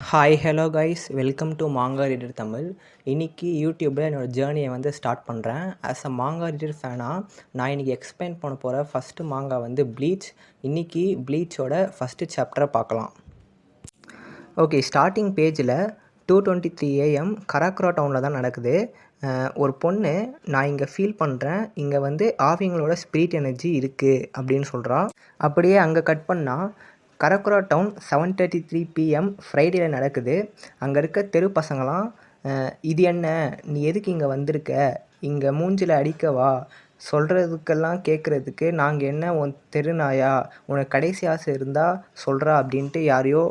Hi hello guys, welcome to மாங்கா reader Tamil. இன்றைக்கி யூடியூப்பில் என்னோடய ஜேர்னியை வந்து ஸ்டார்ட் பண்ணுறேன். ஆஸ் அ மாங்கா ரீடர் ஃபேனாக நான் இன்றைக்கி எக்ஸ்பிளைன் பண்ண போகிற ஃபஸ்ட்டு மாங்கா வந்து ப்ளீச். இன்றைக்கி ப்ளீச்சோட ஃபஸ்ட்டு சாப்டரை பார்க்கலாம். ஓகே, ஸ்டார்டிங் பேஜில் 2:23 AM கராக்ரா டவுனில் தான் நடக்குது. ஒரு பொண்ணு, நான் இங்கே ஃபீல் பண்ணுறேன், இங்கே வந்து ஆவிங்களோட ஸ்பிரிட் எனர்ஜி இருக்குது அப்படின்னு சொல்கிறா. அப்படியே அங்கே கட் பண்ணால் கரக்குரா டவுன் 7:33 PM ஃப்ரைடேல நடக்குது. அங்கே இருக்க தெரு பசங்களாம், இது என்ன, நீ எதுக்கு இங்கே வந்திருக்க, இங்கே மூஞ்சில் அடிக்கவா, சொல்கிறதுக்கெல்லாம் கேட்குறதுக்கு நாங்கள் என்ன உன் தெருநாயா, உனக்கு கடைசி ஆசை இருந்தால் சொல்கிறா அப்படின்ட்டு யாரையோ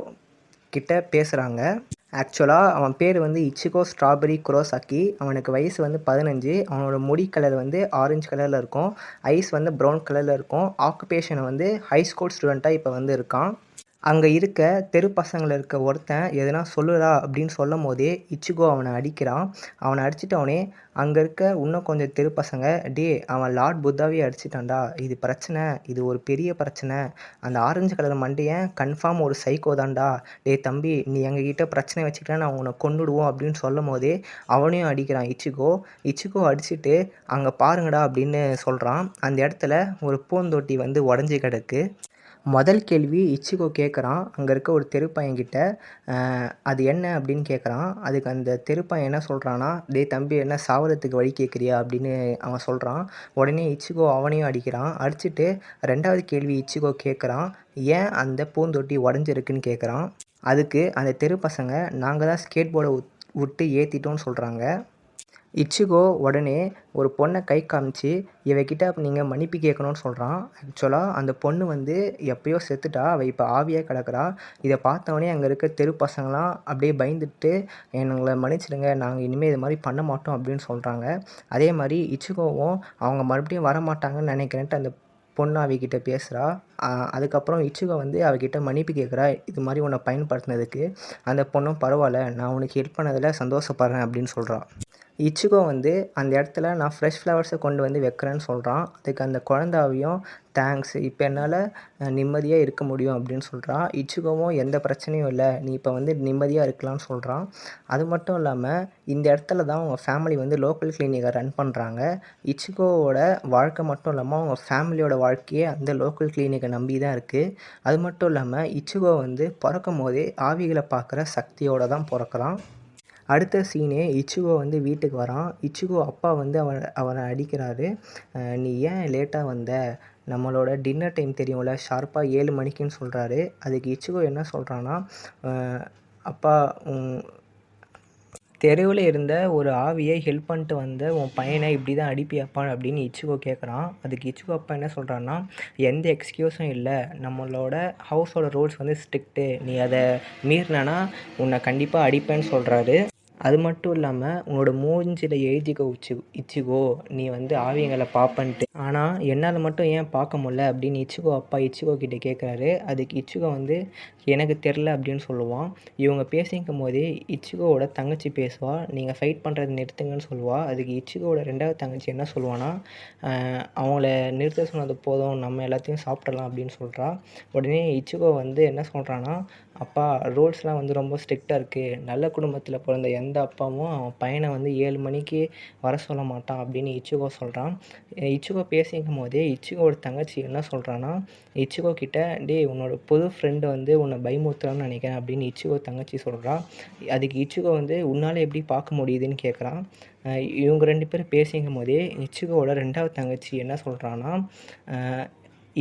கிட்ட பேசுகிறாங்க. ஆக்சுவலாக அவன் பேர் வந்து இச்சிகோ ஸ்ட்ராபெரி குரோசாக்கி. அவனுக்கு வயசு வந்து 15. அவனோட முடி கலர் வந்து ஆரஞ்சு கலரில் இருக்கும். ஐஸ் வந்து ப்ரௌன் கலரில் இருக்கும். ஆக்குபேஷனை வந்து ஹை ஸ்கூல் ஸ்டூடெண்ட்டாக இப்போ வந்து இருக்கான். அங்கே இருக்க தெரு பசங்களில் இருக்க ஒருத்தன் எதனா சொல்லுடா அப்படின்னு சொல்லும் போதே இச்சிகோ அவனை அடிக்கிறான். அவனை அடிச்சிட்டவனே அங்கே இருக்க இன்னும் கொஞ்சம் தெரு பசங்க, டே அவன் லார்ட் புத்தாவே அடிச்சிட்டான்டா, இது பிரச்சனை, இது ஒரு பெரிய பிரச்சனை, அந்த ஆரஞ்சு கலர் மண்டையன் கன்ஃபார்ம் ஒரு சைக்கோ தான்டா, டே தம்பி நீ எங்ககிட்ட பிரச்சனை வச்சுக்கிட்டா நான் உன்னை கொண்டுடுவோம் அப்படின்னு சொல்லும் போதே அவனையும் அடிக்கிறான் இச்சிகோ அடிச்சுட்டு அங்கே பாருங்கடா அப்படின்னு சொல்கிறான். அந்த இடத்துல ஒரு பூந்தொட்டி வந்து உடஞ்சி கிடக்கு. முதல் கேள்வி இச்சிகோ கேட்குறான் அங்கே இருக்க ஒரு தெருப்பையன்கிட்ட, அது என்ன அப்படின்னு கேட்குறான். அதுக்கு அந்த தெருப்பையன் என்ன சொல்கிறான்னா, டே தம்பி என்ன சாவரத்துக்கு வழி கேட்குறியா அப்படின்னு அவன் சொல்கிறான். உடனே இச்சிகோ அவனையும் அடிக்கிறான். அடிச்சுட்டு ரெண்டாவது கேள்வி இச்சிகோ கேட்குறான், ஏன் அந்த பூந்தொட்டி உடஞ்சிருக்குன்னு கேட்குறான். அதுக்கு அந்த தெரு பசங்க, நாங்கள் தான் ஸ்கேட் போர்டை விட்டு ஏற்றிட்டோன்னு சொல்கிறாங்க. இச்சிகோ உடனே ஒரு பொண்ணை கை காமிச்சு இவகிட்ட நீங்கள் மன்னிப்பு கேட்கணும்னு சொல்கிறான். ஆக்சுவலாக அந்த பொண்ணு வந்து எப்போயோ செத்துட்டா, அவள் இப்போ ஆவியாக கிடக்குறா. இதை பார்த்தவொடனே அங்கே இருக்க தெரு பசங்களாம் அப்படியே பயந்துட்டு, எங்களை மன்னிச்சிடுங்க, நாங்கள் இனிமேல் இது மாதிரி பண்ண மாட்டோம் அப்படின்னு சொல்கிறாங்க. அதே மாதிரி இச்சிகோவும் அவங்க மறுபடியும் வர மாட்டாங்கன்னு நினைக்கிறேன்ட்டு அந்த பொண்ணு அவகிட்ட பேசுகிறா. அதுக்கப்புறம் இச்சிகோ வந்து அவகிட்ட மன்னிப்பு கேட்குறா, இது மாதிரி உன்னை பயன்படுத்தினதுக்கு. அந்த பொண்ணும் பரவாயில்ல, நான் உனக்கு ஹெல்ப் பண்ணதில் சந்தோஷப்படுறேன் அப்படின்னு சொல்கிறான். இச்சிகோ வந்து அந்த இடத்துல நான் ஃப்ரெஷ் ஃப்ளவர்ஸை கொண்டு வந்து வைக்கிறேன்னு சொல்கிறான். அதுக்கு அந்த குழந்தாவையும் தேங்க்ஸ், இப்போ என்னால் நிம்மதியாக இருக்க முடியும் அப்படின்னு சொல்கிறான். இச்சிகோவும் எந்த பிரச்சனையும் இல்லை, நீ இப்போ வந்து நிம்மதியாக இருக்கலாம்னு சொல்கிறான். அது மட்டும் இல்லாமல் இந்த இடத்துல தான் அவங்க ஃபேமிலி வந்து லோக்கல் கிளினிக்கை ரன் பண்ணுறாங்க. இச்சிகோவோட வாழ்க்கை மட்டும் இல்லாமல் அவங்க ஃபேமிலியோட வாழ்க்கையே அந்த லோக்கல் கிளினிக்கை நம்பி தான் இருக்குது. அது மட்டும் இல்லாமல் இச்சிகோ வந்து பிறக்கும் போதே ஆவிகளை பார்க்குற சக்தியோடு தான் பிறக்கிறான். அடுத்த சீனே இச்சிகோ வந்து வீட்டுக்கு வரான். இச்சிகோ அப்பா வந்து அவனை அடிக்கிறாரு. நீ ஏன் லேட்டாக வந்த, நம்மளோட டின்னர் டைம் தெரியும்ல, ஷார்ப்பாக 7 மணிக்குன்னு சொல்கிறாரு. அதுக்கு இச்சிகோ என்ன சொல்கிறான்னா, அப்பா தெருவில் இருந்த ஒரு ஆவியை ஹெல்ப் பண்ணிட்டு வந்த உன் பையனை இப்படி தான் அடிப்பியாப்பா அப்படின்னு இச்சிகோ கேட்குறான். அதுக்கு இச்சிகோ அப்பா என்ன சொல்கிறான்னா, எந்த எக்ஸ்கியூஸும் இல்லை, நம்மளோட ஹவுஸோட ரூல்ஸ் வந்து ஸ்ட்ரிக்ட்டு, நீ அதை மீறினா உன்னை கண்டிப்பாக அடிப்பேன்னு சொல்கிறாரு. அது மட்டும் இல்லாமல் உன்னோட மூஞ்சில் எழுதிக்கோ இச்சிகோ, நீ வந்து ஆவியங்களை பார்ப்பன்ட்டு, ஆனால் என்னால் மட்டும் ஏன் பார்க்க முடியல அப்படின்னு இச்சிகோ அப்பா இச்சிகோ கிட்டே கேட்குறாரு. அதுக்கு இச்சிகோ வந்து எனக்கு தெரில அப்படின்னு சொல்லுவான். இவங்க பேசிக்கும் போதே இச்சிகோவோட தங்கச்சி பேசுவா, நீங்கள் ஃபைட் பண்ணுறது நிறுத்துங்கன்னு சொல்லுவாள். அதுக்கு இச்சிகோவோட ரெண்டாவது தங்கச்சி என்ன சொல்லுவான்னா, அவங்கள நிறுத்த சொன்னது போதும், நம்ம எல்லாத்தையும் சாப்பிட்றலாம் அப்படின்னு சொல்கிறா. உடனே இச்சிகோ வந்து என்ன சொல்கிறான்னா, அப்பா ரூல்ஸ்லாம் வந்து ரொம்ப ஸ்ட்ரிக்டாக இருக்குது, நல்ல குடும்பத்தில் பிறந்த எந்த அப்பாவும் அவன் பையனை வந்து 7 மணிக்கு வர சொல்ல மாட்டான் அப்படின்னு இச்சிகோ சொல்கிறான். இச்சிகோ பேசிக்கும் போதே இச்சிகோட தங்கச்சி என்ன சொல்கிறான்னா, இச்சிகோ கிட்ட, டே உன்னோட புது ஃப்ரெண்டு வந்து உன்னை பயமுறுத்துறான்னு நினைக்கிறேன் அப்படின்னு இச்சிகோ தங்கச்சி சொல்கிறான். அதுக்கு இச்சிகோ வந்து உன்னால் எப்படி பார்க்க முடியுதுன்னு கேட்குறான். இவங்க 2 பேரும் பேசிக்கும் போதே இச்சிகோவோட ரெண்டாவது தங்கச்சி என்ன சொல்கிறான்னா,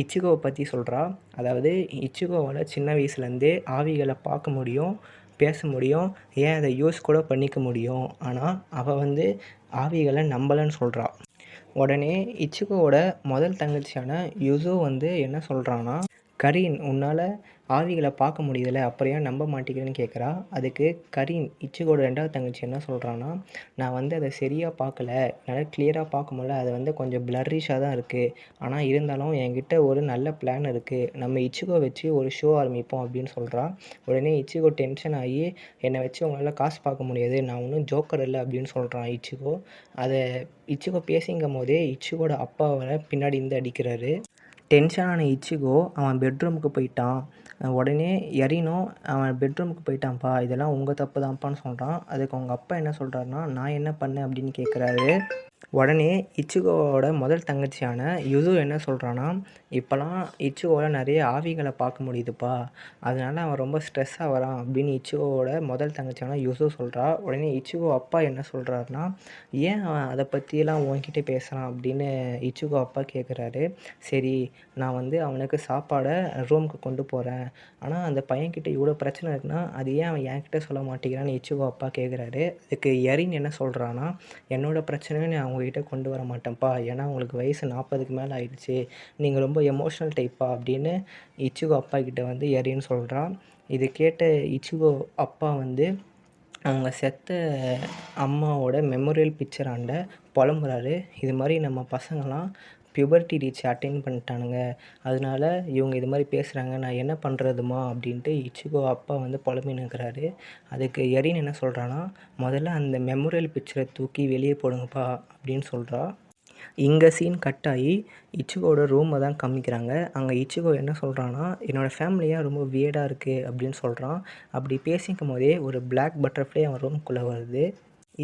இச்சிகோவை பற்றி சொல்கிறா. அதாவது இச்சிகோவால் சின்ன வயசுலேருந்தே ஆவிகளை பார்க்க முடியும், பேச முடியும், ஏன் அதை யூஸ் கூட பண்ணிக்க முடியும், ஆனால் அவள் வந்து ஆவிகளை நம்பலைன்னு சொல்கிறா. உடனே இச்சிகோவோட முதல் தங்கச்சியான யுசோ வந்து என்ன சொல்கிறான்னா, கரீன் உன்னால் ஆவிகளை பார்க்க முடியுதுல்ல, அப்புறம் ஏன் நம்ப மாட்டேங்கிறேன்னு கேட்குறா. அதுக்கு கரீன் இச்சிகோட ரெண்டாவது தங்கச்சி என்ன சொல்கிறான்னா, நான் வந்து அதை சரியாக பார்க்கல, என்னால் கிளியராக பார்க்க முடியல, அது வந்து கொஞ்சம் பிளரிஷாக தான் இருக்குது, ஆனால் இருந்தாலும் என்கிட்ட ஒரு நல்ல பிளான் இருக்குது, நம்ம இச்சிகோ வச்சு ஒரு ஷோ ஆரம்பிப்போம் அப்படின்னு சொல்கிறா. உடனே இச்சிகோ டென்ஷன் ஆகி, என்னை வச்சு உங்களால் காசு பார்க்க முடியாது, நான் ஒன்றும் ஜோக்கர் இல்லை அப்படின்னு சொல்கிறான் இச்சிகோ. அதை இச்சிகோ பேசிங்கும் போதே இச்சிகோட அப்பாவை பின்னாடி இருந்து அடிக்கிறாரு. டென்ஷனான இச்சிகோ அவன் பெட்ரூமுக்கு போயிட்டான். உடனே எரினும் அவன் பெட்ரூமுக்கு போயிட்டான்ப்பா, இதெல்லாம் உங்கள் தப்பு தான்ப்பான்னு சொல்கிறான். அதுக்கு அவங்க அப்பா என்ன சொல்கிறாருன்னா, நான் என்ன பண்ணேன் அப்படின்னு கேட்குறாரு. உடனே இச்சுகோவோட முதல் தங்கச்சியான யுசு என்ன சொல்கிறான்னா, இப்போலாம் இச்சுகோவில் நிறைய ஆவிகளை பார்க்க முடியுதுப்பா, அதனால அவன் ரொம்ப ஸ்ட்ரெஸ்ஸாக வரான் அப்படின்னு இச்சுகோவோட முதல் தங்கச்சியான யுசு சொல்கிறா. உடனே இச்சுகோ அப்பா என்ன சொல்கிறாருன்னா, ஏன் அவன் அதை பற்றியெல்லாம் உன்கிட்ட பேசுகிறான் அப்படின்னு இச்சுகோ அப்பா கேட்குறாரு. சரி, நான் வந்து அவனுக்கு சாப்பாடை ரூமுக்கு கொண்டு போகிறேன், ஆனால் அந்த பையன்கிட்ட இவ்வளோ பிரச்சனை இருக்குன்னா அது ஏன் அவன் என்கிட்ட சொல்ல மாட்டேங்கிறான்னு இச்சுகோ அப்பா கேட்குறாரு. அதுக்கு எரின் என்ன சொல்கிறான்னா, என்னோட பிரச்சனையை நான் உங்ககிட்ட கொண்டு வர மாட்டேன்ப்பா, ஏன்னா உங்களுக்கு வயசு 40க்கு மேலே ஆயிடுச்சு, நீங்கள் ரொம்ப எமோஷ்னல் டைப்பா அப்படின்னு இச்சுகோ அப்பா கிட்ட வந்து எரின்னு சொல்கிறான். இது கேட்ட இச்சுகோ அப்பா வந்து அவங்க செத்த அம்மாவோட மெமோரியல் பிக்சராண்ட புலம்புறாரு. இது மாதிரி நம்ம பசங்களாம் பியூபர்ட்டி ரீச் அட்டைன் பண்ணிட்டானுங்க, அதனால இவங்க இது மாதிரி பேசுகிறாங்க, நான் என்ன பண்ணுறதுமா அப்படின்ட்டு இச்சுகோ அப்பா வந்து புலம்பின்னு இருக்கிறாரு. அதுக்கு எரின் என்ன சொல்கிறான்னா, முதல்ல அந்த மெமோரியல் பிக்சரை தூக்கி வெளியே போடுங்கப்பா அப்படின்னு சொல்கிறா. இங்கே சீன் கட் ஆகி இச்சுகோட ரூமை தான் காமிக்கிறாங்க. அங்கே இச்சுகோ என்ன சொல்கிறான்னா, என்னோடய ஃபேமிலியாக ரொம்ப வியர்டாக இருக்குது அப்படின்னு சொல்கிறான். அப்படி பேசிக்கும் போதே ஒரு பிளாக் பட்டர்ஃப்ளை அவன் ரூம்குள்ளே வருது.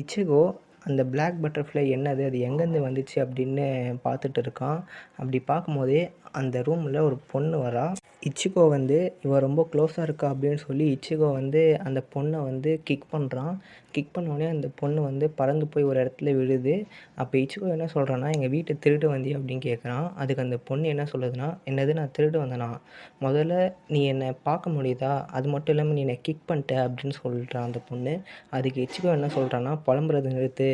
இச்சுகோ அந்த பிளாக் பட்டர்ஃப்ளை என்னது, அது எங்கேருந்து வந்துச்சு அப்படின்னு பார்த்துட்டு இருக்கான். அப்படி பார்க்கும்போதே அந்த ரூமில் ஒரு பொண்ணு வரா. இச்சுகோ வந்து இவன் ரொம்ப க்ளோஸாக இருக்கா அப்படின்னு சொல்லி இச்சுகோ வந்து அந்த பொண்ணை வந்து கிக் பண்ணுறான். கிக் பண்ணோடனே அந்த பொண்ணு வந்து பறந்து போய் ஒரு இடத்துல விழுது. அப்போ இச்சுகோ என்ன சொல்கிறான்னா, எங்கள் வீட்டை திருடு வந்தியா அப்படின்னு கேட்குறான். அதுக்கு அந்த பொண்ணு என்ன சொல்லுதுன்னா, என்னது நான் திருடு வந்தேனா, முதல்ல நீ என்னை பார்க்க முடியுதா, அது மட்டும் இல்லாமல் நீ என்னை கிக் பண்ணிட்ட அப்படின்னு சொல்கிறான் அந்த பொண்ணு. அதுக்கு இச்சுகோ என்ன சொல்கிறான்னா, புலம்புறது நிறுத்து,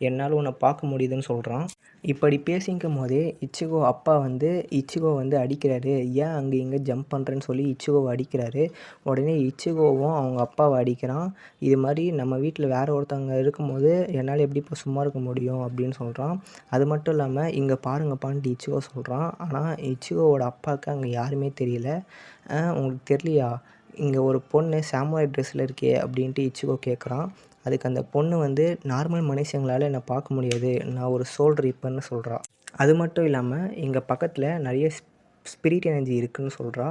என்னால் உன்னை பார்க்க முடியுதுன்னு சொல்கிறான். இப்படி பேசிக்கும் போதே இச்சுகோ அப்பா வந்து இச்சுகோ வந்து அடிக்கிறாரு. ஏன் அங்கே இங்கே ஜம்ப் பண்ணுறேன்னு சொல்லி இச்சுகோவை அடிக்கிறாரு. உடனே இச்சுகோவும் அவங்க அப்பாவை அடிக்கிறான். இது மாதிரி நம்ம வீட்டில் வேறு ஒருத்தவங்க இருக்கும்போது என்னால் எப்படி இப்போ சும்மா இருக்க முடியும் அப்படின்னு சொல்கிறான். அது மட்டும் இல்லாமல் இங்கே பாருங்கப்பான்ட்டு இச்சுகோ சொல்கிறான். ஆனால் இச்சுகோவோட அப்பாவுக்கு அங்கே யாருமே தெரியல. உங்களுக்கு தெரியலையா, இங்கே ஒரு பொண்ணு சாமுராய் ட்ரெஸ்ஸில் இருக்கே அப்படின்ட்டு இச்சுகோ கேட்குறான். அதுக்கு அந்த பொண்ணு வந்து நார்மல் மனுஷங்களால் என்னை பார்க்க முடியாது, நான் ஒரு சோல் ரீப்பர்னு சொல்கிறா. அது மட்டும் இல்லாமல் இங்கே பக்கத்தில் நிறைய ஸ்பிரிட் எனர்ஜி இருக்குதுன்னு சொல்கிறா.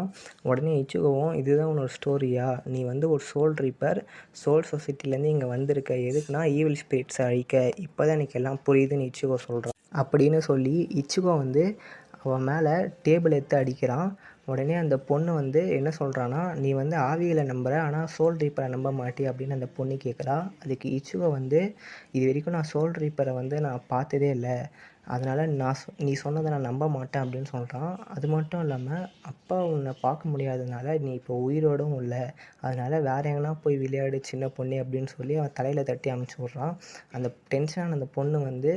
உடனே இச்சுகோவும், இதுதான் உன்னோட ஸ்டோரியா, நீ வந்து ஒரு சோல் ரீப்பர், சோல் சொசைட்டிலேருந்து இங்கே வந்திருக்க, எதுக்குன்னா ஈவில் ஸ்பிரிட்ஸை அழிக்க, இப்போ தான் எனக்கு எல்லாம் புரியுதுன்னு இச்சுகோ சொல்கிறான். அப்படின்னு சொல்லி இச்சுகோ வந்து அவன் மேலே டேபிள் எடுத்து அடிக்கிறான். உடனே அந்த பொண்ணு வந்து என்ன சொல்கிறான்னா, நீ வந்து ஆவிகளை நம்புகிற, ஆனால் சோல் ரீப்பரை நம்ப மாட்டிய அப்படின்னு அந்த பொண்ணு கேட்குறா. அதுக்கு இச்சுகோ வந்து, இது வரைக்கும் நான் சோல் ரீப்பரை வந்து நான் பார்த்ததே இல்லை, அதனால் நீ சொன்னதை நான் நம்ப மாட்டேன் அப்படின்னு சொல்கிறான். அது மட்டும் இல்லாமல் அப்பா உன்னை பார்க்க முடியாததுனால நீ இப்போ உயிரோடும் இல்லை, அதனால் வேறு எங்கன்னா போய் விளையாடு சின்ன பொண்ணு அப்படின்னு சொல்லி அவன் தலையில் தட்டி அமுச்சு விட்றான். அந்த டென்ஷனான அந்த பொண்ணு வந்து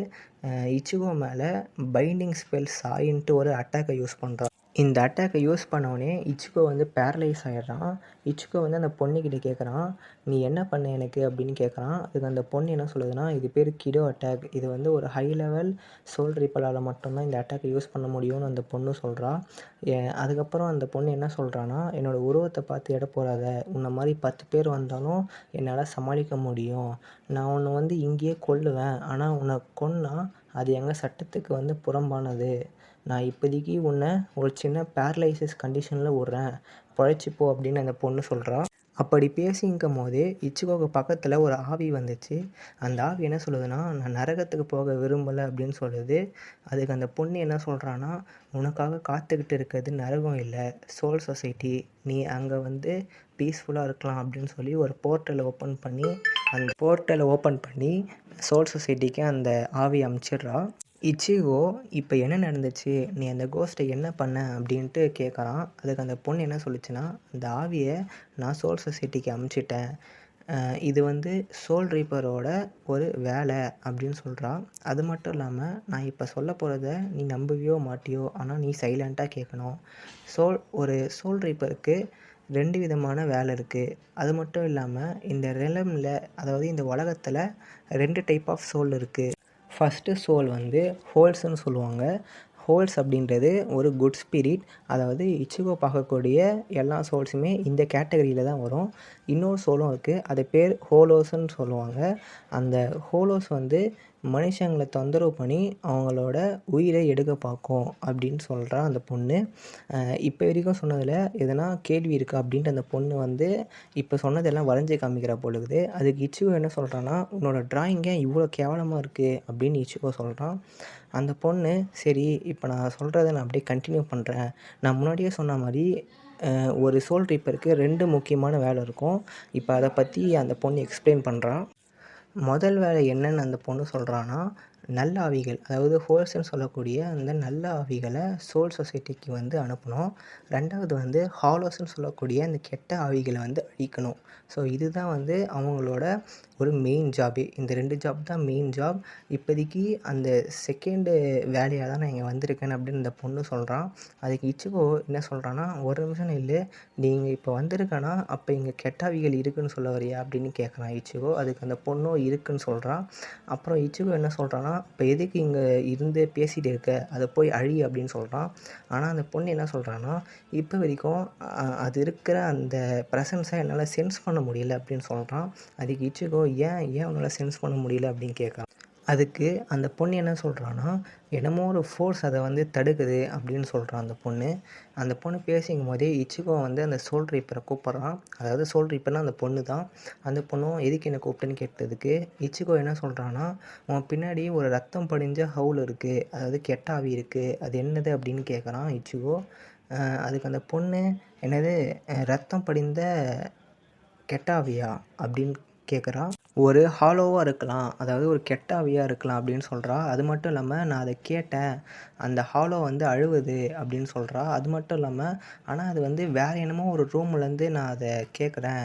இச்சுகோ மேலே பைண்டிங் ஸ்பெல் சாயின்ட்டு ஒரு அட்டாக்கை யூஸ் பண்ணுறான். இந்த அட்டாக்கை யூஸ் பண்ணோடனே இச்சுகோ வந்து பேரலைஸ் ஆகிடுறான். இச்சுகோ வந்து அந்த பொண்ணுக்கிட்ட கேட்குறான், நீ என்ன பண்ண எனக்கு அப்படின்னு கேட்குறான். அதுக்கு அந்த பொண்ணு என்ன சொல்லுதுன்னா, இது பேர் கிடோ அட்டாக், இது வந்து ஒரு ஹை லெவல் சோல் ரீப்பரால் மட்டும்தான் இந்த அட்டாக்கை யூஸ் பண்ண முடியும்னு அந்த பொண்ணு சொல்கிறா. அதுக்கப்புறம் அந்த பொண்ணு என்ன சொல்கிறான்னா, என்னோடய உருவத்தை பார்த்து எடை போடாத, உன்னை மாதிரி 10 பேர் வந்தாலும் என்னால் சமாளிக்க முடியும், நான் உன்னை வந்து இங்கேயே கொல்லுவேன், ஆனால் உன்னை கொன்னா அது எங்கள் சட்டத்துக்கு வந்து புறம்பானது, நான் இப்போதைக்கு உன்னை ஒரு சின்ன பேரலைசிஸ் கண்டிஷனில் விட்றேன், பொழைச்சிப்போ அப்படின்னு அந்த பொண்ணு சொல்கிறா. அப்படி பேசிக்கும் போதே இச்சுகோக்கு பக்கத்தில் ஒரு ஆவி வந்துச்சு. அந்த ஆவி என்ன சொல்லுதுன்னா, நான் நரகத்துக்கு போக விரும்பலை அப்படின்னு சொல்லுது. அதுக்கு அந்த பொண்ணு என்ன சொல்கிறான்னா, உனக்காக காத்துக்கிட்டு இருக்கிறது நரகம் இல்லை, சோல் சொசைட்டி, நீ அங்கே வந்து பீஸ்ஃபுல்லாக இருக்கலாம் அப்படின்னு சொல்லி ஒரு போர்ட்டலை ஓப்பன் பண்ணி சோல் சொசைட்டிக்கு அந்த ஆவி அமுச்சிடுறா. இச்சிகோ இப்போ என்ன நடந்துச்சு, நீ அந்த கோஸ்ட்டை என்ன பண்ண அப்படின்ட்டு கேட்குறான். அதுக்கு அந்த பொண்ணு என்ன சொல்லிச்சுன்னா, அந்த ஆவியை நான் சோல் சொசைட்டிக்கு அமுச்சிட்டேன், இது வந்து சோல் ரீப்பரோட ஒரு வேலை அப்படின்னு சொல்கிறா. அது மட்டும் இல்லாமல் நான் இப்போ சொல்ல போகிறத நீ நம்புவியோ மாட்டியோ, ஆனால் நீ சைலண்ட்டாக கேட்கணும். ஒரு சோல் ரீப்பருக்கு 2 விதமான வேலை இருக்குது. அது மட்டும் இல்லாமல் இந்த ரெலமில், அதாவது இந்த உலகத்தில் 2 டைப் ஆஃப் சோல் இருக்குது. ஃபஸ்ட்டு சோல் வந்து ஹோல்ஸ்ன்னு சொல்லுவாங்க. ஹோல்ஸ் அப்படின்றது ஒரு குட் ஸ்பிரிட், அதாவது இச்சுகோ பார்க்கக்கூடிய எல்லா சோல்ஸுமே இந்த கேட்டகரியில் தான் வரும். இன்னொரு சோலும் இருக்குது. அது பேர் ஹோலோஸ்ன்னு சொல்லுவாங்க. அந்த ஹோலோஸ் வந்து மனுஷங்கள தொந்தரவு பண்ணி அவங்களோட உயிரை எடுக்க பார்க்கும் அப்படின்னு சொல்கிறா அந்த பொண்ணு. இப்போ வரைக்கும் சொன்னதில் எதனா கேள்வி இருக்கா அப்படின்ட்டு அந்த பொண்ணு வந்து இப்போ சொன்னதெல்லாம் வரைஞ்சி காமிக்கிறா போலுக்குது. அதுக்கு இச்சிகோ என்ன சொல்கிறான்னா, உன்னோட ட்ராயிங்கே இவ்வளோ கேவலமாக இருக்குது அப்படின்னு இச்சிகோ சொல்கிறான். அந்த பொண்ணு சரி இப்போ நான் சொல்கிறத நான் அப்படியே கண்டினியூ பண்ணுறேன். நான் முன்னாடியே சொன்ன மாதிரி ஒரு சோல் ரீப்பருக்கு 2 முக்கியமான வேலை இருக்கும். இப்போ அதை பற்றி அந்த பொண்ணு எக்ஸ்பிளைன் பண்ணுறா. முதல் வேலை என்னன்னு அந்த பொண்ணு சொல்கிறான்னா, நல்ல ஆவிகள் அதாவது ஹோல்ஸ்ன்னு சொல்லக்கூடிய அந்த நல்ல ஆவிகளை சோல் சொசைட்டிக்கு வந்து அனுப்பணும். 2வது வந்து ஹாலோஸ்ன்னு சொல்லக்கூடிய அந்த கெட்ட ஆவிகளை வந்து அழிக்கணும். ஸோ இதுதான் வந்து அவங்களோட ஒரு மெயின் ஜாபே. இந்த 2 ஜாப் தான் மெயின் ஜாப். இப்போதைக்கு அந்த செகண்டு வேலையாக தான் நான் இங்கே வந்திருக்கேன் அப்படின்னு இந்த பொண்ணு சொல்கிறான். அதுக்கு இச்சிகோ என்ன சொல்கிறான்னா, ஒரு நிமிஷம் நில்லு, நீங்கள் இப்போ வந்திருக்கனா அப்போ இங்கே கெட்ட ஆவிகள் இருக்குதுன்னு சொல்ல வரியா அப்படின்னு கேட்குறான் இச்சிகோ. அதுக்கு அந்த பொண்ணும் இருக்குன்னு சொல்கிறான். அப்புறம் இச்சிகோ என்ன சொல்கிறான்னா, இப்போ எதுக்கு இங்கே இருந்து பேசிகிட்டு இருக்க, அதை போய் அழி அப்படின்னு சொல்கிறான். ஆனால் அந்த பொண்ணு என்ன சொல்கிறான்னா, இப்போ வரைக்கும் அது இருக்கிற அந்த ப்ரெசன்ஸை என்னால் சென்ஸ் பண்ண முடியல அப்படின்னு சொல்கிறான். அதுக்கு இச்சிகோ ஏன் உன்னால் சென்ஸ் பண்ண முடியல அப்படின்னு கேட்குறான். அதுக்கு அந்த பொண்ணு என்ன சொல்கிறான்னா, என்னமோ ஒரு ஃபோர்ஸ் அதை வந்து தடுக்குது அப்படின்னு சொல்கிறான் அந்த பொண்ணு. அந்த பொண்ணு பேசிக்கும் போதே இச்சிகோ வந்து அந்த சோல் ரீப்பரை கூப்பிட்றான். அதாவது சோல் ரீப்பர்னால் அந்த பொண்ணு தான். அந்த பொண்ணும் எதுக்கு என்ன கூப்பிட்டேன்னு கேட்டதுக்கு இச்சிகோ என்ன சொல்கிறான்னா, உன் பின்னாடி ஒரு ரத்தம் படிஞ்ச ஹவுல் இருக்குது, அதாவது கெட்ட ஆவி இருக்குது, அது என்னது அப்படின்னு கேட்குறான் இச்சிகோ. அதுக்கு அந்த பொண்ணு என்னது ரத்தம் படிந்த கெட்ட ஆவியா அப்படின்னு கேட்குறா. ஒரு ஹாலோவாக இருக்கலாம், அதாவது ஒரு கெட்ட ஆவியாக இருக்கலாம் அப்படின்னு சொல்கிறா. அது மட்டும் இல்லாமல் நான் அதை கேட்டேன், அந்த ஹாலோ வந்து அழுவுது அப்படின்னு சொல்கிறா. அது மட்டும் இல்லாமல் ஆனால் அது வந்து வேறு என்னமோ ஒரு ரூம்லேருந்து நான் அதை கேட்குறேன்,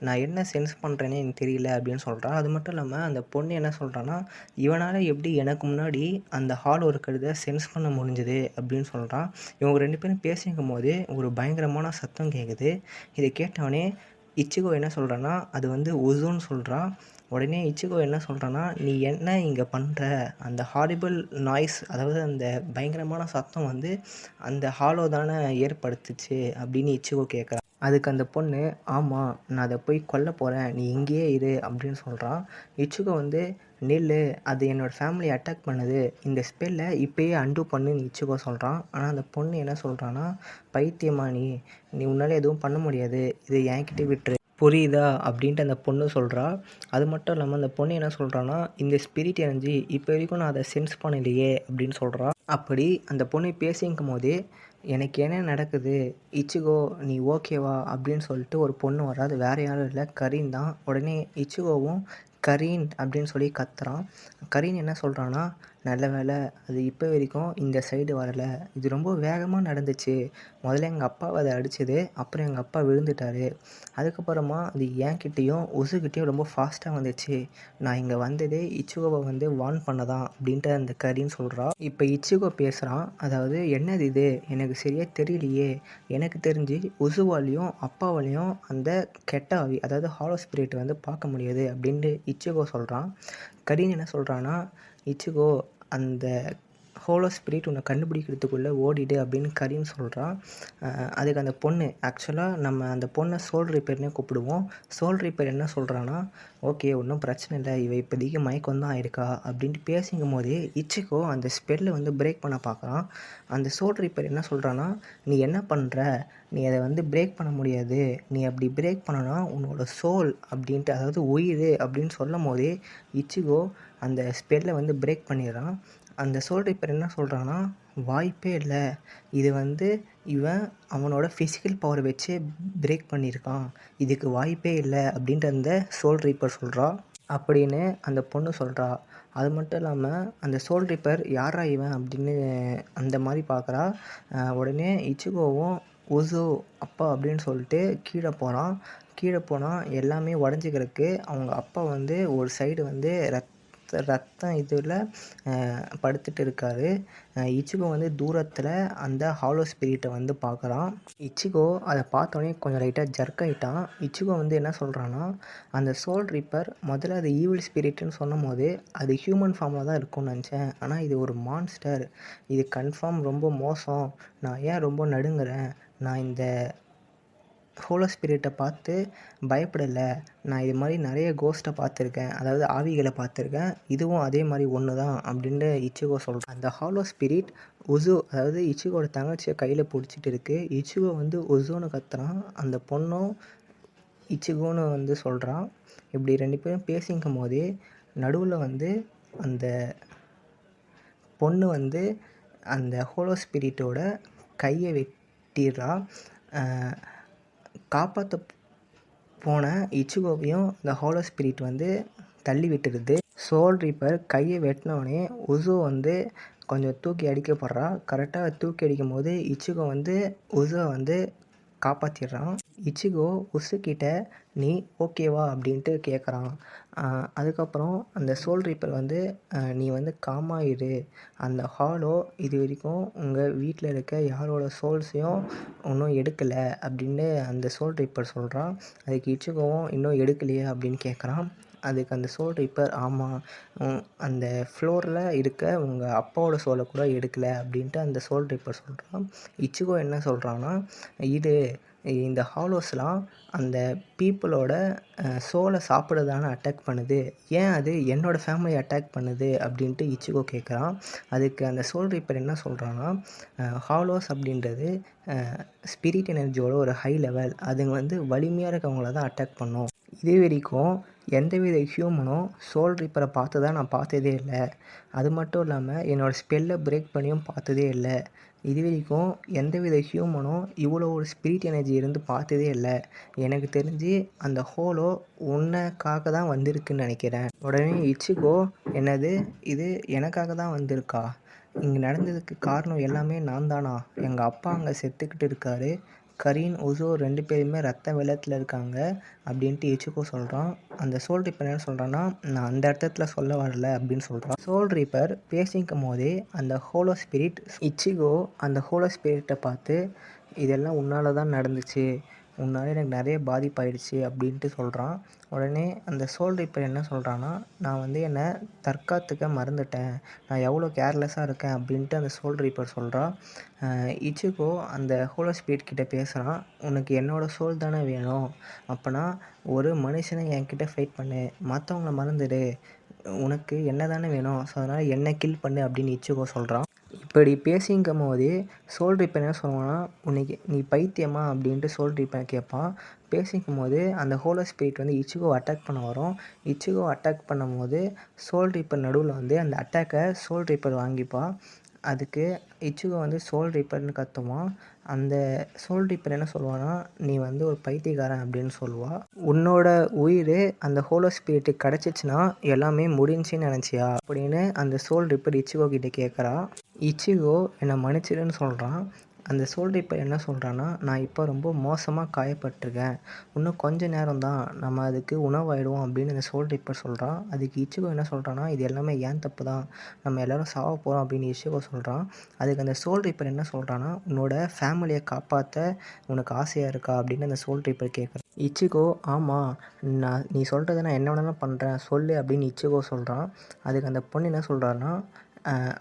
நான் என்ன சென்ஸ் பண்ணுறேனே எனக்கு தெரியல அப்படின்னு சொல்கிறா. அது மட்டும் இல்லாமல் அந்த பொண்ணு என்ன சொல்கிறான்னா, இவனால் எப்படி எனக்கு முன்னாடி அந்த ஹாலோ இருக்கிறத சென்ஸ் பண்ண முடிஞ்சுது அப்படின்னு சொல்கிறான். இவங்க 2 பேரும் பேசிக்கும் போது ஒரு பயங்கரமான சத்தம் கேட்குது. இதை கேட்டவொடனே இச்சிகோ என்ன சொல்கிறான்னா, அது வந்து ஒசோன்னு சொல்கிறா. உடனே இச்சிகோ என்ன சொல்கிறான்னா, நீ என்ன இங்கே பண்ணுற, அந்த ஹாரிபிள் நாய்ஸ் அதாவது அந்த பயங்கரமான சத்தம் வந்து அந்த ஹாலோ தானே ஏற்படுத்துச்சு அப்படின்னு இச்சிகோ கேட்குறா. அதுக்கு அந்த பொண்ணு, ஆமாம் நான் அதை போய் கொல்ல போகிறேன், நீ இங்கேயே இரு அப்படின்னு சொல்கிறான். இச்சிகோ வந்து நில்லு, அது என்னோடய ஃபேமிலியை அட்டாக் பண்ணுது, இந்த ஸ்பெல்லை இப்போயே அன்டூ பண்ணுன்னு இச்சிகோ சொல்கிறான். ஆனால் அந்த பொண்ணு என்ன சொல்கிறான்னா, பைத்தியமா நீ உன்னால் எதுவும் பண்ண முடியாது, இதை என்கிட்ட விட்டுரு புரியுதா அப்படின்ட்டு அந்த பொண்ணு சொல்கிறா. அது மட்டும் இல்லாமல் அந்த பொண்ணு என்ன சொல்கிறான்னா, இந்த ஸ்பிரிட் எனர்ஜி இப்போ வரைக்கும் நான் அதை சென்ஸ் பண்ணலையே அப்படின்னு சொல்கிறா. அப்படி அந்த பொண்ணு பேசிக்கும் போதே எனக்கு என்ன நடக்குது இச்சிகோ, நீ ஓகேவா அப்படின்னு சொல்லிட்டு ஒரு பொண்ணு வரா. அது வேறு யாரும் இல்லை, கரீன் தான். உடனே இச்சிகோவும் கரீன் அப்படின்னு சொல்லி கத்துறான். கரீன் என்ன சொல்கிறான்னா, நல்ல வேலை அது இப்போ வரைக்கும் இந்த சைடு வரலை, இது ரொம்ப வேகமாக நடந்துச்சு, முதல்ல எங்கள் அப்பாவை அதை அடிச்சது, அப்புறம் எங்கள் அப்பா விழுந்துட்டார், அதுக்கப்புறமா அது என்கிட்டேயும் ஒசுக்கிட்டேயும் ரொம்ப ஃபாஸ்ட்டாக வந்துச்சு, நான் இங்கே வந்ததே இச்சிகோவை வந்து வார்ன் பண்ணதான் அப்படின்ட்டு அந்த கரீன் சொல்கிறா. இப்போ இச்சிகோ பேசுகிறான், அதாவது என்னது இது எனக்கு சரியாக தெரியலையே, எனக்கு தெரிஞ்சு ஒசுவாலையும் அப்பாவாலையும் அந்த கெட்ட ஆவி அதாவது ஹாலோ ஸ்பிரிட் வந்து பார்க்க முடியாது அப்படின்ட்டு இச்சிகோ சொல்கிறான். கரீன் என்ன சொல்கிறான்னா, இச்சிகோ அந்த ஹோலோ ஸ்பிரிட் உன்னை கண்டுபிடிக்கிறதுக்குள்ளே ஓடிடு அப்படின்னு கரீன் சொல்கிறான். அதுக்கு அந்த பொண்ணு ஆக்சுவலாக நம்ம அந்த பொண்ணை சோல் ரீப்பர்னே கூப்பிடுவோம். சோல் ரீப்பர் என்ன சொல்கிறான்னா, ஓகே ஒன்றும் பிரச்சனை இல்லை, இவ இப்போதைக்கு மயக்கம் தான் ஆயிருக்கா அப்படின்ட்டு பேசிக்கும் போதே இச்சிகோ அந்த ஸ்பெல்லை வந்து பிரேக் பண்ண பார்க்குறான். அந்த சோல் ரீப்பர் என்ன சொல்கிறான்னா, நீ என்ன பண்ணுற, நீ அதை வந்து பிரேக் பண்ண முடியாது, நீ அப்படி பிரேக் பண்ணனா உன்னோட சோல் அப்படின்ட்டு அதாவது உயிர் அப்படின்னு சொல்லும் போதே இச்சிகோ அந்த ஸ்பெல்லை வந்து பிரேக் பண்ணிடுறான். அந்த சோல் ரீப்பர் என்ன சொல்கிறான்னா, வாய்ப்பே இல்லை, இது வந்து இவன் அவனோட ஃபிசிக்கல் பவரை வச்சு பிரேக் பண்ணியிருக்கான், இதுக்கு வாய்ப்பே இல்லை அப்படின்ட்டு அந்த சோல் ரீப்பர் சொல்கிறா அப்படின்னு அந்த பொண்ணு சொல்கிறா. அது மட்டும் இல்லாமல் அந்த சோல் ரீப்பர் யாரா இவன் அப்படின்னு அந்த மாதிரி பார்க்குறா. உடனே இச்சிகோவும் ஒசோ அப்பா அப்படின்னு சொல்லிட்டு கீழே போகிறான். கீழே போனால் எல்லாமே உடஞ்சிக்கிறதுக்கு அவங்க அப்பா வந்து ஒரு சைடு வந்து ரத்தம் இதில் படுத்துட்டு இருக்காரு. இச்சிகோ வந்து தூரத்தில் அந்த ஹாலோ ஸ்பிரிட்டை வந்து பார்க்குறான். இச்சிகோ அதை பார்த்தோன்னே கொஞ்சம் லைட்டாக ஜர்க் ஆகிட்டான். இச்சிகோ வந்து என்ன சொல்கிறான்னா, அந்த சோல் ரீப்பர் முதல்ல அது ஈவில் ஸ்பிரிட்டுன்னு சொன்னும் போது அது ஹியூமன் ஃபார்மில் தான் இருக்கும்னு நினச்சேன், ஆனால் இது ஒரு மான்ஸ்டர், இது கன்ஃபார்ம் ரொம்ப மோசம், நான் ஏன் ரொம்ப நடுங்குறேன், நான் இந்த ஹோலோ ஸ்பிரிட்டை பார்த்து பயப்படலை. நான் இது மாதிரி நிறைய கோஸ்ட்டை பார்த்துருக்கேன், அதாவது ஆவிகளை பார்த்துருக்கேன், இதுவும் அதே மாதிரி ஒன்று தான் அப்படின்ட்டு இச்சிகோ சொல்கிறான். அந்த ஹாலோ ஸ்பிரிட் உசு, அதாவது இச்சிகோட தங்கச்சியை கையில் பிடிச்சிட்டு இருக்குது. இச்சிகோ வந்து உசுன்னு கத்துறான். அந்த பொண்ணும் இச்சிகோன்னு வந்து சொல்கிறான். இப்படி 2 பேரும் பேசிக்கும் போதே நடுவில் வந்து அந்த பொண்ணு வந்து அந்த ஹோலோ ஸ்பிரிட்டோட கையை வெட்டிடுறா. காப்பாற்ற போன இச்சிகோவையும் அந்த ஹோலோ ஸ்பிரிட் வந்து தள்ளி விட்டுடுது. சோல் ரீப்பர் கையை வெட்டினோடனே உசு வந்து கொஞ்சம் தூக்கி அடிக்கப்படுறா. கரெக்டாக தூக்கி அடிக்கும் போது இச்சிகோ வந்து உசுவை வந்து காப்பாற்றிடுறான். இச்சிகோ உசுக்கிட்ட நீ ஓகேவா அப்படின்ட்டு கேட்குறான். அதுக்கப்புறம் அந்த சோல் ரீப்பர் வந்து நீ வந்து காமாயிரு, அந்த ஹாலோ இது வரைக்கும் உங்கள் வீட்டில் இருக்க யாரோட சோல்ஸையும் இன்னும் எடுக்கலை அப்படின்னு அந்த சோல் ரீப்பர் சொல்கிறான். அதுக்கு இச்சிகோவும் இன்னும் எடுக்கலையே அப்படின்னு கேட்குறான். அதுக்கு அந்த சோல் ரீப்பர் ஆமாம், அந்த ஃப்ளோரில் இருக்க உங்கள் அப்பாவோட சோலை கூட எடுக்கலை அப்படின்ட்டு அந்த சோல் ரீப்பர் சொல்கிறான். இச்சிகோ என்ன சொல்கிறான்னா, இந்த ஹாலோஸ்லாம் அந்த பீப்புளோட சோலை சாப்பிட அட்டாக் பண்ணுது, ஏன் அது என்னோடய ஃபேமிலியை அட்டாக் பண்ணுது அப்படின்ட்டு இச்சிகோ கேட்குறான். அதுக்கு அந்த சோல் ரீப்பர் என்ன சொல்கிறான்னா, ஹாலோஸ் அப்படின்றது ஸ்பிரிட் எனர்ஜியோட ஒரு ஹை லெவல், அதுங்க வந்து வலிமையாக இருக்கவங்கள தான் அட்டாக் பண்ணும். இது வரைக்கும் எந்தவித ஹியூமனும் சோல் ரீப்பரை நான் பார்த்ததே இல்லை. அது மட்டும் இல்லாமல் என்னோடய ஸ்பெல்லை பிரேக் பண்ணியும் பார்த்ததே இல்லை. இது வரைக்கும் எந்தவித ஹியூமனும் இவ்வளோ ஒரு ஸ்பிரிட் எனர்ஜி இருந்து பார்த்ததே இல்லை. எனக்கு தெரிஞ்சு அந்த ஹோலோ உனக்காக தான் வந்திருக்குன்னு நினைக்கிறேன். உடனே இச்சிகோ, என்னது இது எனக்காக தான் வந்திருக்கா? இங்கே நடந்ததுக்கு காரணம் எல்லாமே நான் தானா? எங்கள் அப்பா அங்கே செத்துக்கிட்டு இருக்காரு, கரீன் உசோ 2 பேருமே ரத்த வெள்ளத்தில் இருக்காங்க அப்படின்ட்டு இச்சிகோ சொல்கிறான். அந்த சோல் ரீப்பர் என்ன சொல்கிறான்னா, நான் அந்த அர்த்தத்தில் சொல்ல வரல அப்படின்னு சொல்கிறான். சோல் ரீப்பர் பேசிக்கும் போதே அந்த ஹோலோ ஸ்பிரிட் இச்சிகோ அந்த ஹோலோ ஸ்பிரிட்டை பார்த்து இதெல்லாம் உன்னால் தான் நடந்துச்சு, உன்னால் எனக்கு நிறைய பாதிப்பாயிடுச்சு அப்படின்ட்டு சொல்கிறான். உடனே அந்த சோல் ரீப்பர் என்ன சொல்கிறான்னா, நான் வந்து என்னை தற்காத்துக்க மறந்துட்டேன், நான் எவ்வளோ கேர்லெஸ்ஸாக இருக்கேன் அப்படின்ட்டு அந்த சோல் ரீப்பர் சொல்கிறான். இச்சிகோ அந்த ஹோலோ ஸ்பிரிட் கிட்டே பேசுகிறான். உனக்கு என்னோடய சோல் தானே வேணும், அப்போனா ஒரு மனுஷனை என்கிட்ட ஃபைட் பண்ணு, மற்றவங்கள மறந்துடு, உனக்கு என்ன தானே வேணும், ஸோ அதனால் என்னை கில் பண்ணு அப்படின்னு இச்சிகோ சொல்கிறான். இப்படி பேசிக்கும் போதே சோல் ரீப்பர் என்ன சொல்லுவான்னா, உனக்கு நீ பைத்தியமா அப்படின்ட்டு சோல் ரீப்பர் கேட்பான். பேசிக்கும் போது அந்த ஹோலோ ஸ்பிரிட் வந்து இச்சிகோ அட்டாக் பண்ண வரும். இச்சிகோ அட்டாக் பண்ணும் போது சோல் ரீப்பர் நடுவில் வந்து அந்த அட்டாக்கை சோல் ரீப்பர் வாங்கிப்பான். அதுக்கு இச்சிகோ வந்து சோல் ரீப்பர்னு கத்துவான். அந்த சோல் ரீப்பர் என்ன சொல்லுவான்னா, நீ வந்து ஒரு பைத்தியக்காரன் அப்படின்னு சொல்லுவாள். உன்னோட உயிர் அந்த ஹோலோ ஸ்பிரிட்டுக்கு கிடச்சிச்சின்னா எல்லாமே முடிஞ்சுன்னு நினச்சியா அப்படின்னு அந்த சோல் ரீப்பர் இச்சிகோ கிட்டே கேட்குறா. இச்சிகோ என்னை மன்னிச்சிடுன்னு சொல்கிறான். அந்த சோல் ரீப்பர் என்ன சொல்கிறான்னா, நான் இப்போ ரொம்ப மோசமாக காயப்பட்டிருக்கேன், இன்னும் கொஞ்சம் நேரம் தான் நம்ம அதுக்கு உணவாயிடுவோம் அப்படின்னு அந்த சோல் ரீப்பர் சொல்கிறான். அதுக்கு இச்சிகோ என்ன சொல்கிறான்னா, இது எல்லாமே ஏன் தப்பு தான், நம்ம எல்லோரும் சாவ போகிறோம் அப்படின்னு இச்சிகோ சொல்கிறான். அதுக்கு அந்த சோல் ரீப்பர் என்ன சொல்கிறான்னா, உன்னோட ஃபேமிலியை காப்பாற்ற உனக்கு ஆசையாக இருக்கா அப்படின்னு அந்த சோல் ரீப்பர் கேட்குறான். இச்சிகோ ஆமாம், நீ சொல்கிறத நான் என்ன வேணாலும் பண்ணுறேன் சொல்லு அப்படின்னு இச்சிகோ சொல்கிறான். அதுக்கு அந்த பொண்ணு என்ன சொல்கிறான்னா,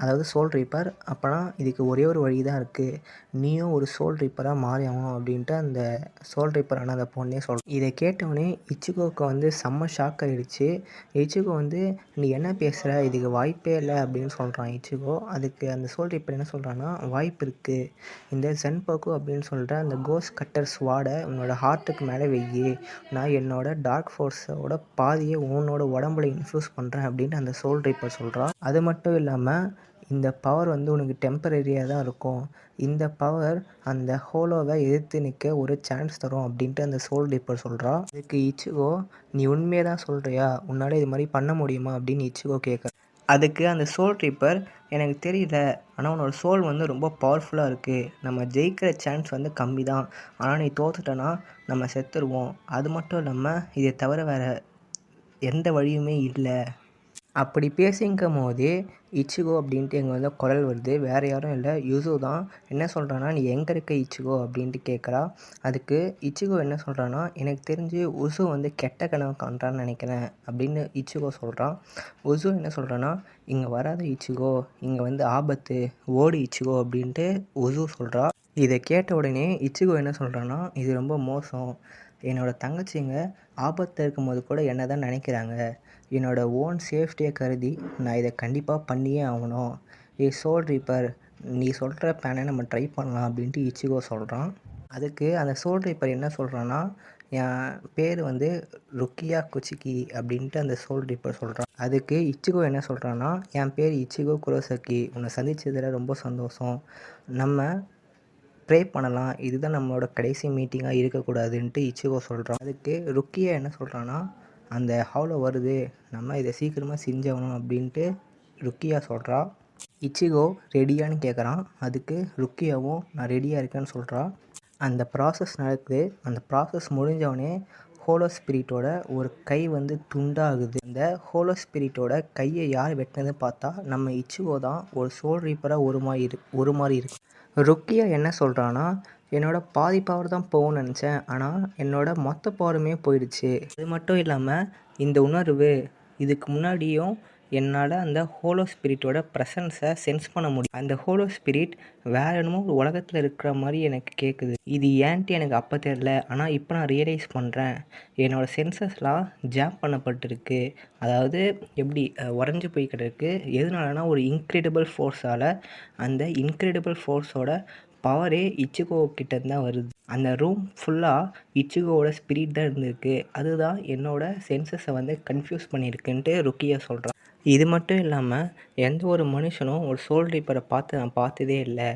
அதாவது சோல் ரீப்பர், அப்போனா இதுக்கு ஒரே ஒரு வழி தான் இருக்குது, நீயும் ஒரு சோல் ரீப்பராக மாறி ஆகணும் அப்படின்ட்டு அந்த சோல் ரீப்பரான அந்த பொண்ணே இதை கேட்டவுடனே இச்சிகோவுக்கு வந்து செம்ம ஷாக் ஆகிடுச்சு. இச்சிகோ வந்து நீ என்ன பேசுகிற, இதுக்கு வாய்ப்பே இல்லை அப்படின்னு சொல்கிறான் இச்சிகோ. அதுக்கு அந்த சோல் ரீப்பர் என்ன சொல்கிறான்னா, வாய்ப்பு இருக்குது, இந்த சென்போக்கு அப்படின்னு சொல்கிற அந்த கோஸ்ட் கட்டர் ஸ்வாடை உன்னோட ஹார்ட்டுக்கு மேலே வெய்யி, நான் என்னோட டார்க் ஃபோர்ஸோட பாதியை உன்னோட உடம்புல இன்ஃப்யூஸ் பண்ணுறேன் அப்படின்ட்டு அந்த சோல் ரீப்பர் சொல்கிறான். அது மட்டும் இல்லாமல் இந்த பவர் வந்து உனக்கு டெம்பரரியாக தான் இருக்கும், இந்த பவர் அந்த ஹோலோவை எதிர்த்து நிற்க ஒரு சான்ஸ் தரும் அப்படின்ட்டு அந்த சோல் ரீப்பர் சொல்கிறா. அதுக்கு இச்சிகோ, நீ உண்மையை தான் சொல்கிறியா, உன்னால் இது மாதிரி பண்ண முடியுமா அப்படின்னு இச்சிகோ கேட்குற. அதுக்கு அந்த சோல் ரீப்பர், எனக்கு தெரியல, ஆனால் உன்னோட சோல் வந்து ரொம்ப பவர்ஃபுல்லாக இருக்குது, நம்ம ஜெயிக்கிற சான்ஸ் வந்து கம்மி தான், ஆனால் நீ தோத்துட்டனா நம்ம செத்துருவோம், அது மட்டும் இல்லாமல் இதை தவிர வேறு எந்த வழியுமே இல்லை. அப்படி பேசிக்கும் போதே இச்சிகோ அப்படின்ட்டு எங்கே வந்து குரல் வருது. வேறு யாரும் இல்லை, யுசு தான். என்ன சொல்கிறான்னா, நீ எங்கே இருக்க இச்சிகோ அப்படின்ட்டு கேட்குறா. அதுக்கு இச்சிகோ என்ன சொல்கிறான்னா, எனக்கு தெரிஞ்சு உசு வந்து கெட்ட கனவு காண்றான்னு நினைக்கிறேன் அப்படின்னு இச்சிகோ சொல்கிறான். உசு என்ன சொல்கிறான்னா, இங்கே வராத இச்சிகோ, இங்கே வந்து ஆபத்து, ஓடு இச்சிகோ அப்படின்ட்டு உசு சொல்கிறா. இதை கேட்ட உடனே இச்சிகோ என்ன சொல்கிறான்னா, இது ரொம்ப மோசம். என்னோடய தங்கச்சிங்க ஆபத்தில் இருக்கும்போது கூட என்ன தான் நினைக்கிறாங்க. என்னோடய ஓன் சேஃப்டியை கருதி நான் இதை கண்டிப்பாக பண்ணியே ஆகணும். சோல் ரீப்பர், நீ சொல்கிற பிளானை நம்ம ட்ரை பண்ணலாம் அப்படின்ட்டு இச்சிகோ சொல்கிறான். அதுக்கு அந்த சோல் ரீப்பர் என்ன சொல்கிறான்னா, என் பேர் வந்து ருக்கியா குச்சிக்கி அப்படின்ட்டு அந்த சோல் ரீப்பர் சொல்கிறான். அதுக்கு இச்சிகோ என்ன சொல்கிறான்னா, என் பேர் இச்சிகோ குரோசக்கி, உன்னை சந்தித்ததில் ரொம்ப சந்தோஷம். நம்ம ப்ரே பண்ணலாம், இதுதான் நம்மளோட கடைசி மீட்டிங்காக இருக்கக்கூடாதுன்ட்டு இச்சிகோ சொல்கிறான். அதுக்கு ருக்கியா என்ன சொல்கிறான்னா, அந்த ஹாலோ வருது, நம்ம இதை சீக்கிரமாக செஞ்சாகணும் அப்படின்ட்டு ருக்கியா சொல்கிறா. இச்சிகோ ரெடியான்னு கேட்குறான். அதுக்கு ருக்கியாவும் நான் ரெடியாக இருக்கேன்னு சொல்கிறா. அந்த ப்ராசஸ் நடக்குது. அந்த ப்ராசஸ் முடிஞ்சவொடனே ஹோலோ ஸ்பிரிட்டோட ஒரு கை வந்து துண்டாகுது. அந்த ஹோலோ ஸ்பிரிட்டோட கையை யார் வெட்டினதுன்னு பார்த்தா நம்ம இச்சிகோ தான் ஒரு சோல் ரீப்பராக ஒரு மாதிரி இருக்கு. ருக்கியா என்ன சொல்கிறான்னா, என்னோட பாதி பவர் தான் போகும்னு நினச்சேன், ஆனால் என்னோட மொத்த பவருமே போயிடுச்சு. அது மட்டும் இல்லாமல் இந்த உணர்வு இதுக்கு முன்னாடியும் என்னால் அந்த ஹோலோ ஸ்பிரிட்டோட ப்ரெசன்ஸை சென்ஸ் பண்ண முடியும். அந்த ஹோலோ ஸ்பிரிட் வேறு என்னமோ ஒரு உலகத்தில் இருக்கிற மாதிரி எனக்கு கேட்குது. இது ஏன்ட்டு எனக்கு அப்போ தெரில, ஆனால் இப்போ நான் ரியலைஸ் பண்ணுறேன். என்னோடய சென்சஸ்லாம் ஜாம் பண்ணப்பட்டிருக்கு. அதாவது எப்படி உறைஞ்சி போய் கிடக்கு. எதனாலனா ஒரு இன்க்ரெடிபிள் ஃபோர்ஸால். அந்த இன்க்ரெடிபிள் ஃபோர்ஸோட பவரே இச்சிகோ கிட்டேருந்து தான் வருது. அந்த ரூம் ஃபுல்லாக இச்சிகோவோட ஸ்பிரிட் தான் இருந்திருக்கு. அதுதான் என்னோடய சென்சஸை வந்து கன்ஃபியூஸ் பண்ணியிருக்குன்ட்டு ருக்கியா சொல்கிறான். இது மட்டும் இல்லாமல் எந்த ஒரு மனுஷனும் ஒரு சோல் ரீப்பரை நான் பார்த்ததே இல்லை.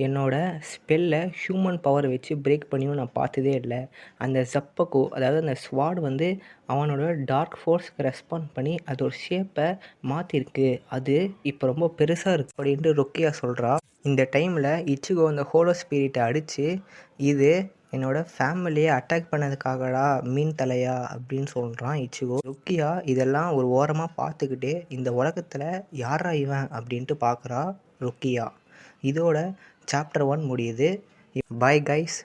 என்னோடய ஸ்பெல்லை ஹியூமன் பவரை வச்சு பிரேக் பண்ணியும் நான் பார்த்ததே இல்லை. அந்த ஜப்பக்கோ, அதாவது அந்த ஸ்வாட் வந்து அவனோட டார்க் ஃபோர்ஸுக்கு ரெஸ்பாண்ட் பண்ணி அதோட ஷேப்பை மாற்றிருக்கு. அது இப்போ ரொம்ப பெருசாக இருக்குது அப்படின்ட்டு ருக்கியா சொல்கிறா. இந்த டைமில் இச்சிகோ அந்த ஹோலோ ஸ்பிரிட்டை அடித்து, இது என்னோடய ஃபேமிலியை அட்டாக் பண்ணதுக்காகடா மீன் தலையா அப்படின்னு சொல்கிறான் இச்சிகோ. ருக்கியா இதெல்லாம் ஒரு ஓரமாக பார்த்துக்கிட்டே இந்த உலகத்தில் யாரா இவன் அப்படின்ட்டு பார்க்குறா ருக்கியா. இதோட சாப்டர் 1 முடியுது. Bye guys.